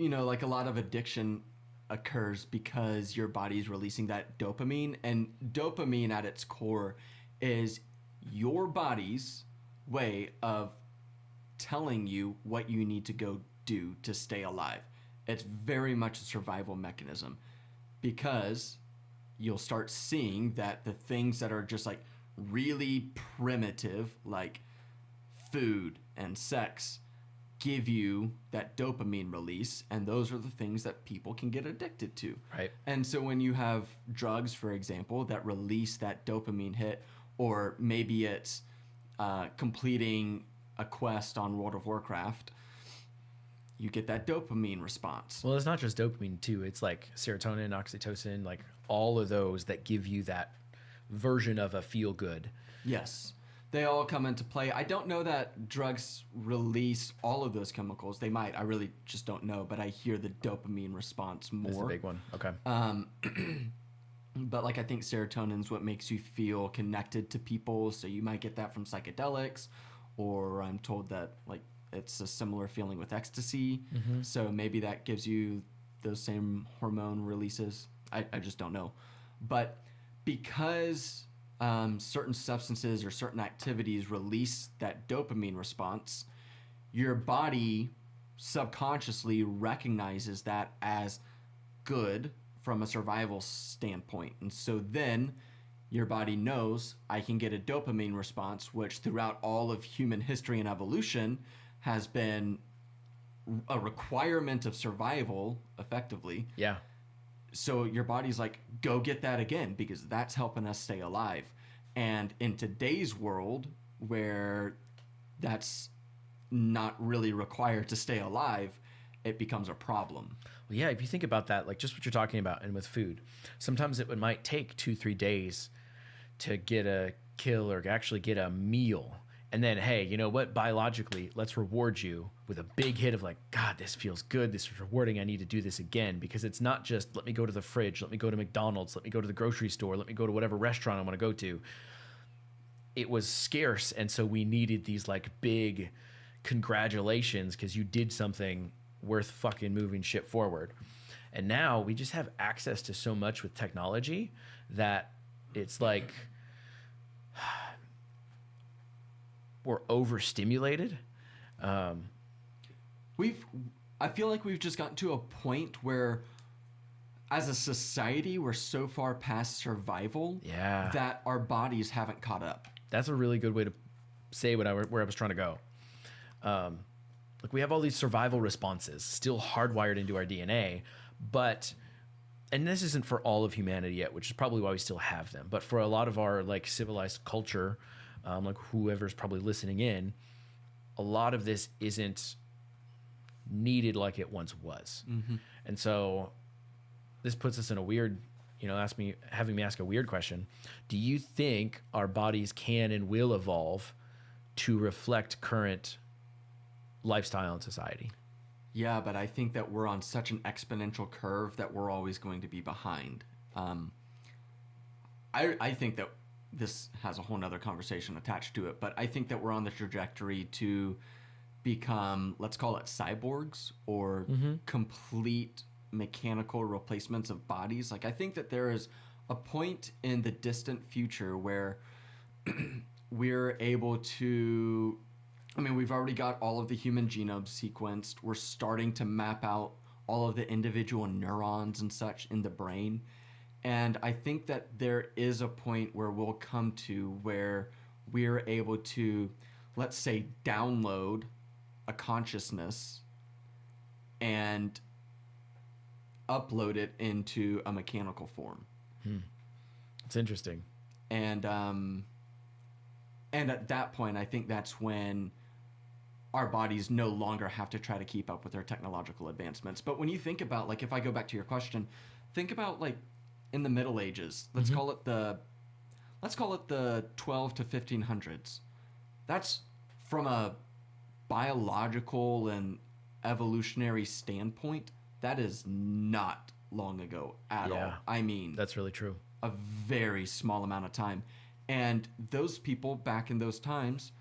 like a lot of addiction occurs because your body's releasing that dopamine, and dopamine at its core is your body's way of telling you what you need to go do to stay alive. It's very much a survival mechanism, because you'll start seeing that the things that are just like really primitive, like food and sex, give you that dopamine release, and those are the things that people can get addicted to. Right. And so when you have drugs, for example, that release that dopamine hit, or maybe it's completing a quest on World of Warcraft, you get that dopamine response. Well, it's not just dopamine too. It's like serotonin, oxytocin, like all of those that give you that version of a feel good. Yes. They all come into play. I don't know that drugs release all of those chemicals. They might. I really just don't know. But I hear the dopamine response more. That's the big one. Okay. But like I think serotonin is what makes you feel connected to people. So you might get that from psychedelics, or I'm told that like it's a similar feeling with ecstasy. Mm-hmm. So maybe that gives you those same hormone releases. I just don't know. But because certain substances or certain activities release that dopamine response, your body subconsciously recognizes that as good from a survival standpoint. And so then your body knows, I can get a dopamine response, which throughout all of human history and evolution has been a requirement of survival, effectively. Yeah. So your body's like, go get that again, because that's helping us stay alive. And in today's world, where that's not really required to stay alive, it becomes a problem. Well, yeah, if you think about that, like just what you're talking about, and with food, sometimes it might take 2-3 days to get a kill or actually get a meal. And then, hey, you know what? Biologically, let's reward you with a big hit of like, God, this feels good. This is rewarding. I need to do this again, because it's not just let me go to the fridge, let me go to McDonald's, let me go to the grocery store, let me go to whatever restaurant I want to go to. It was scarce, and so we needed these like big congratulations because you did something worth fucking moving shit forward. And now we just have access to so much with technology that it's like we're overstimulated. I feel like we've just gotten to a point where as a society, we're so far past survival that our bodies haven't caught up. That's a really good way to say where I was trying to go. Like we have all these survival responses still hardwired into our DNA, but, and this isn't for all of humanity yet, which is probably why we still have them, but for a lot of our like civilized culture, like whoever's probably listening in, a lot of this isn't needed like it once was. Mm-hmm. And so this puts us in a weird, having me ask a weird question. Do you think our bodies can and will evolve to reflect current lifestyle in society? Yeah, but I think that we're on such an exponential curve that we're always going to be behind. I think that this has a whole nother conversation attached to it, but I think that we're on the trajectory to become, let's call it cyborgs, or complete mechanical replacements of bodies. Like I think that there is a point in the distant future where we're able to, we've already got all of the human genome sequenced. We're starting to map out all of the individual neurons and such in the brain. And I think that there is a point where we'll come to where we're able to, let's say, download a consciousness and upload it into a mechanical form. It's interesting. And at that point, I think that's when our bodies no longer have to try to keep up with their technological advancements. But when you think about, like, if I go back to your question, think about like in the Middle Ages, let's call it the 12 to 1500s. That's from a biological and evolutionary standpoint, that is not long ago at all. I mean, that's really true. A very small amount of time. And those people back in those times,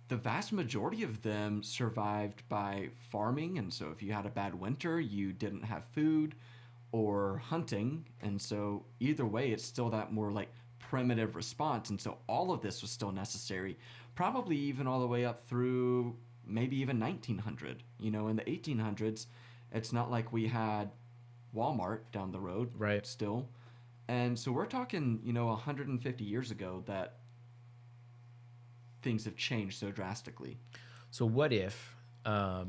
the vast majority of them survived by farming. And so if you had a bad winter, you didn't have food, or hunting. And so either way, it's still that more like primitive response. And so all of this was still necessary, probably even all the way up through maybe even 1900. You know, in the 1800s, it's not like we had Walmart down the road, right? Still. And so we're talking, 150 years ago that things have changed so drastically. So what if, how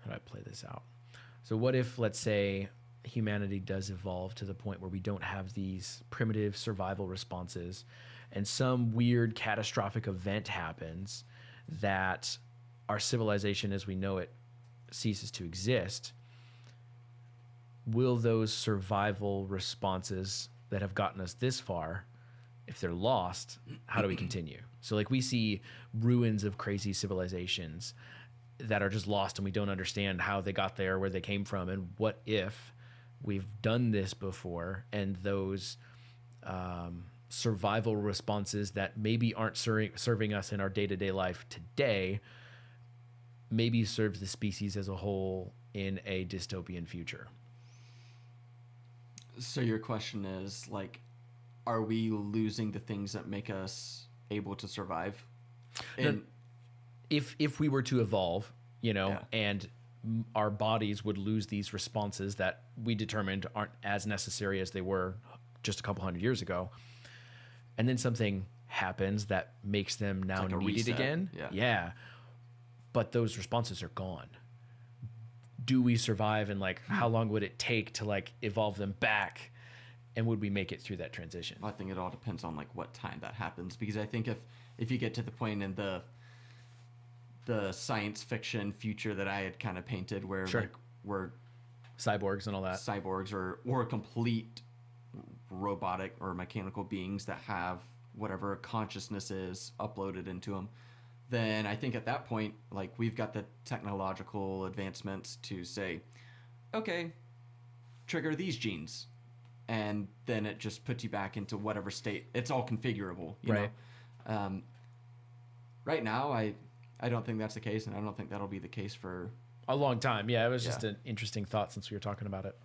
do I play this out? So what if, let's say, humanity does evolve to the point where we don't have these primitive survival responses, and some weird catastrophic event happens that our civilization as we know it ceases to exist? Will those survival responses that have gotten us this far, if they're lost, how do we continue? So like we see ruins of crazy civilizations that are just lost and we don't understand how they got there, where they came from. And what if we've done this before and those survival responses that maybe aren't serving us in our day-to-day life today maybe serves the species as a whole in a dystopian future? So your question is, like, are we losing the things that make us able to survive? And if we were to evolve, and our bodies would lose these responses that we determined aren't as necessary as they were just a couple hundred years ago, and then something happens that makes them now like needed again. Yeah. But those responses are gone. Do we survive, and like how long would it take to like evolve them back, and would we make it through that transition? I think it all depends on like what time that happens, because I think if you get to the point in the science fiction future that I had kind of painted, where Sure. like we're Cyborgs and all that. cyborgs or complete robotic or mechanical beings that have whatever consciousness is uploaded into them, then I think at that point, like, we've got the technological advancements to say, okay, trigger these genes, and then it just puts you back into whatever state. It's all configurable, you Right. know. Right now, I don't think that's the case, and I don't think that'll be the case for A long time. Yeah, it was just an interesting thought since we were talking about it.